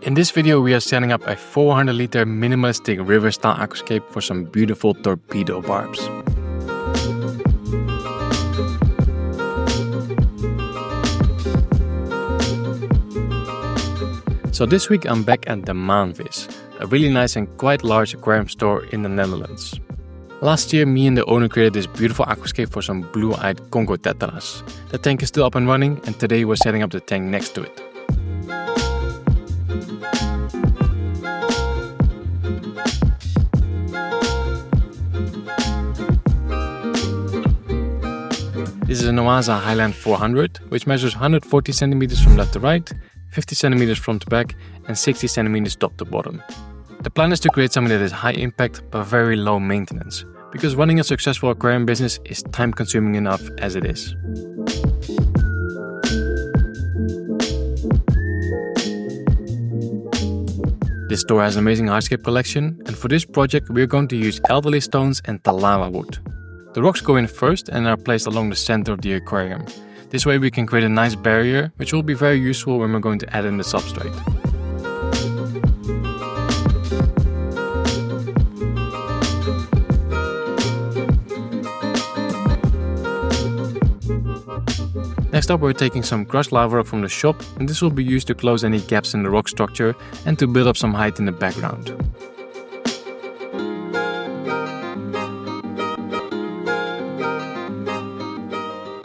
In this video we are setting up a 400 liter minimalistic river style aquascape for some beautiful torpedo barbs. So this week I'm back at the Maanvis, a really nice and quite large aquarium store in the Netherlands. Last year me and the owner created this beautiful aquascape for some blue-eyed Congo tetras. The tank is still up and running, and today we're setting up the tank next to it. This is an OASE HIGHLINE 400, which measures 140 centimeters from left to right, 50 centimeters front to back, and 60 centimeters top to bottom. The plan is to create something that is high impact but very low maintenance, because running a successful aquarium business is time consuming enough as it is. This store has an amazing hardscape collection, and for this project we are going to use elderly stones and TALAWA wood. The rocks go in first and are placed along the center of the aquarium. This way we can create a nice barrier, which will be very useful when we're going to add in the substrate. Next up, we're taking some crushed lava rock from the shop, and this will be used to close any gaps in the rock structure and to build up some height in the background.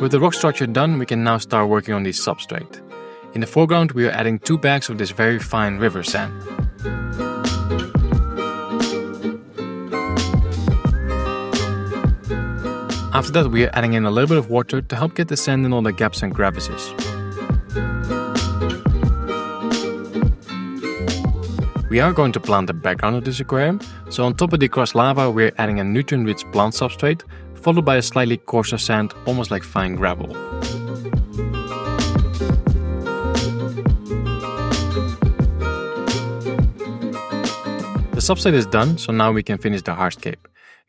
With the rock structure done, we can now start working on the substrate. In the foreground, we are adding 2 bags of this very fine river sand. After that, we are adding in a little bit of water to help get the sand in all the gaps and crevices. We are going to plant the background of this aquarium, so on top of the crushed lava we are adding a nutrient-rich plant substrate, followed by a slightly coarser sand, almost like fine gravel. The substrate is done, so now we can finish the hardscape.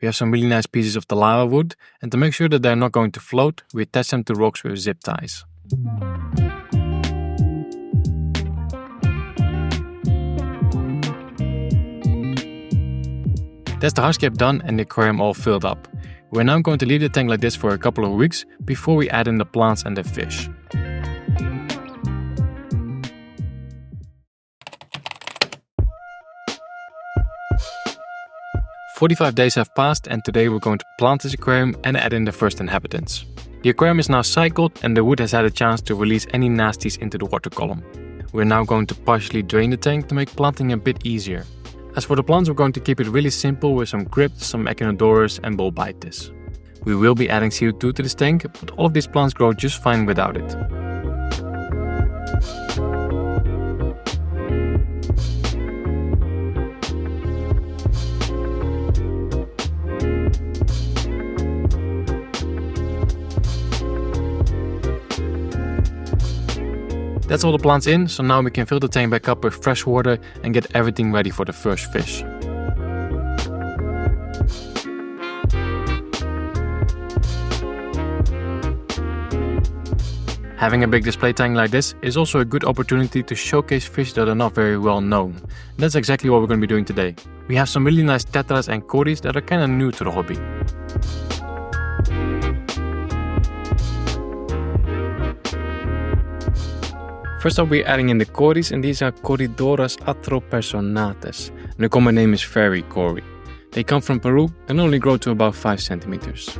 We have some really nice pieces of TALAWA wood, and to make sure that they're not going to float, we attach them to rocks with zip ties. That's the hardscape done and the aquarium all filled up. We're now going to leave the tank like this for a couple of weeks before we add in the plants and the fish. "45 days have passed, and today we're going to plant this aquarium and add in the first inhabitants. The aquarium is now cycled and the wood has had a chance to release any nasties into the water column. We're now going to partially drain the tank to make planting a bit easier. As for the plants, we're going to keep it really simple with some crypts, some echinodoras and bulbitis. We will be adding CO2 to this tank, but all of these plants grow just fine without it. That's all the plants in, so now we can fill the tank back up with fresh water and get everything ready for the first fish. Having a big display tank like this is also a good opportunity to showcase fish that are not very well known. And that's exactly what we're going to be doing today. We have some really nice tetras and cories that are kind of new to the hobby. First up, we're adding in the cories, and these are Corydoras atropersonates, and the common name is fairy cory. They come from Peru and only grow to about 5 centimeters.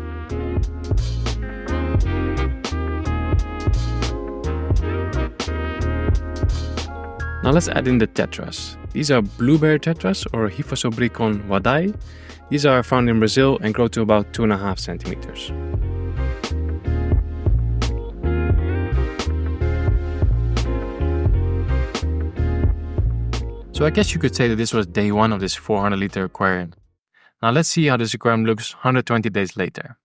Now let's add in the tetras. These are blueberry tetras or Hyphosobricon wadai. These are found in Brazil and grow to about 2.5 centimeters. So I guess you could say that this was day 1 of this 400 liter aquarium. Now let's see how this aquarium looks 120 days later.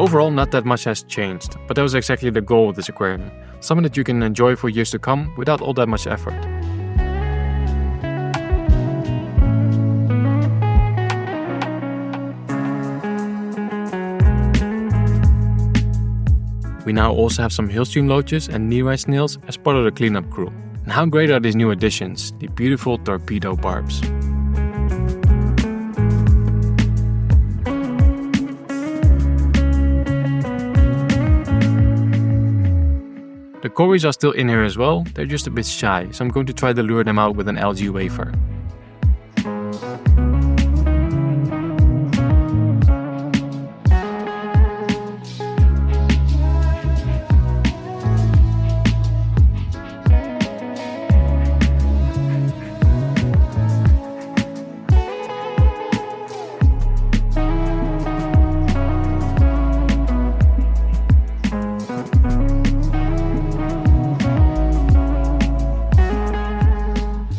Overall, not that much has changed, but that was exactly the goal of this aquarium, something that you can enjoy for years to come without all that much effort. We now also have some hailstream loaches and knee-rise snails as part of the cleanup crew. And how great are these new additions, the beautiful torpedo barbs. The cories are still in here as well, they're just a bit shy, so I'm going to try to lure them out with an algae wafer.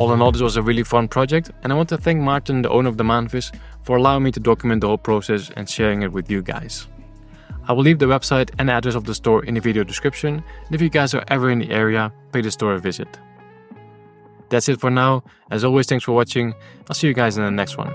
All in all, this was a really fun project, and I want to thank Martin, the owner of the Maanvis, for allowing me to document the whole process and sharing it with you guys. I will leave the website and address of the store in the video description, and if you guys are ever in the area, pay the store a visit. That's it for now. As always, thanks for watching. I'll see you guys in the next one.